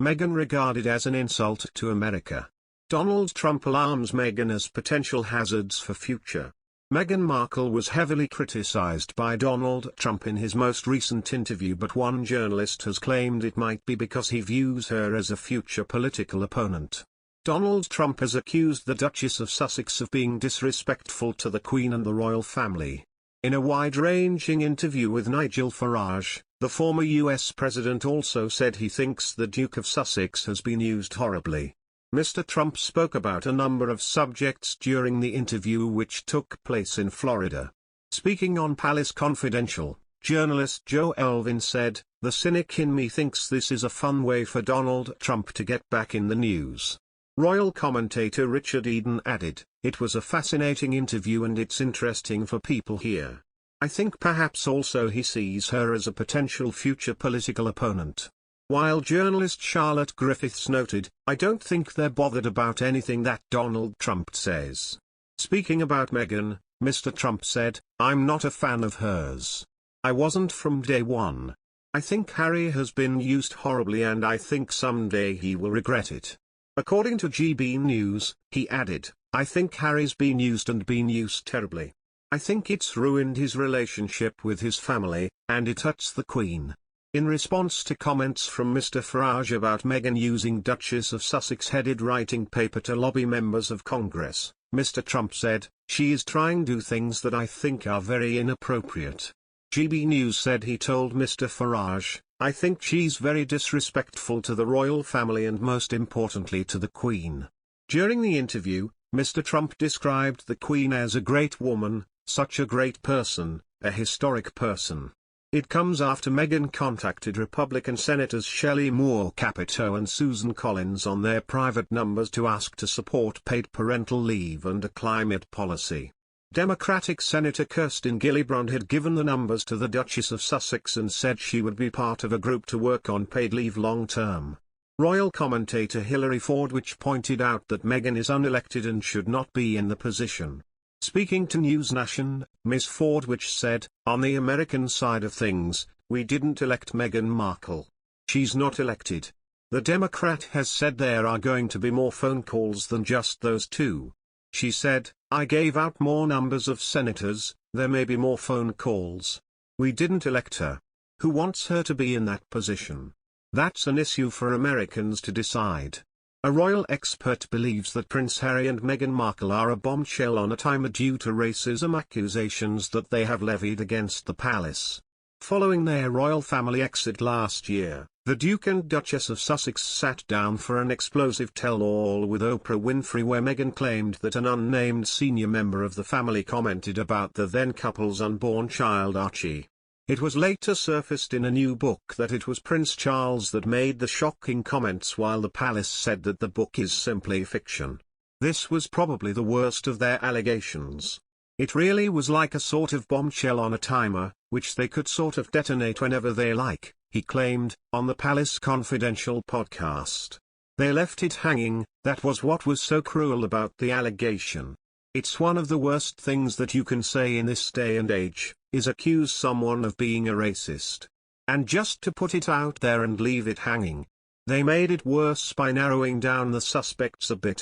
Meghan regarded as an insult to America. Donald Trump alarms Meghan as potential hazards for future. Meghan Markle was heavily criticized by Donald Trump in his most recent interview, but one journalist has claimed it might be because he views her as a future political opponent. Donald Trump has accused the Duchess of Sussex of being disrespectful to the Queen and the royal family. In a wide-ranging interview with Nigel Farage, the former US president also said he thinks the Duke of Sussex has been used horribly. Mr. Trump spoke about a number of subjects during the interview, which took place in Florida. Speaking on Palace Confidential, journalist Jo Elvin said, "The cynic in me thinks this is a fun way for Donald Trump to get back in the news." Royal commentator Richard Eden added, "It was a fascinating interview and it's interesting for people here. I think perhaps also he sees her as a potential future political opponent." While journalist Charlotte Griffiths noted, "I don't think they're bothered about anything that Donald Trump says." Speaking about Meghan, Mr. Trump said, "I'm not a fan of hers. I wasn't from day one. I think Harry has been used horribly and I think someday he will regret it." According to GB News, he added, "I think Harry's been used and been used terribly. I think it's ruined his relationship with his family, and it hurts the Queen." In response to comments from Mr. Farage about Meghan using Duchess of Sussex headed writing paper to lobby members of Congress, Mr. Trump said, "She is trying to do things that I think are very inappropriate." GB News said he told Mr. Farage, "I think she's very disrespectful to the royal family and most importantly to the Queen." During the interview, Mr. Trump described the Queen as a great woman, such a great person, a historic person. It comes after Meghan contacted Republican Senators Shelley Moore Capito and Susan Collins on their private numbers to ask to support paid parental leave and a climate policy. Democratic Senator Kirsten Gillibrand had given the numbers to the Duchess of Sussex and said she would be part of a group to work on paid leave long-term. Royal commentator Hilary Fordwich pointed out that Meghan is unelected and should not be in the position. Speaking to NewsNation, Ms. Fordwich said, "On the American side of things, we didn't elect Meghan Markle. She's not elected. The Democrat has said there are going to be more phone calls than just those two. She said, I gave out more numbers of senators, there may be more phone calls. We didn't elect her. Who wants her to be in that position? That's an issue for Americans to decide." A royal expert believes that Prince Harry and Meghan Markle are a bombshell on a timer due to racism accusations that they have levied against the palace. Following their royal family exit last year, the Duke and Duchess of Sussex sat down for an explosive tell-all with Oprah Winfrey, where Meghan claimed that an unnamed senior member of the family commented about the then couple's unborn child Archie. It was later surfaced in a new book that it was Prince Charles that made the shocking comments, while the palace said that the book is simply fiction. This was probably the worst of their allegations. It really was like a sort of bombshell on a timer, which they could sort of detonate whenever they like, he claimed, on the Palace Confidential podcast. They left it hanging. That was what was so cruel about the allegation. It's one of the worst things that you can say in this day and age, is accuse someone of being a racist. And just to put it out there and leave it hanging. They made it worse by narrowing down the suspects a bit.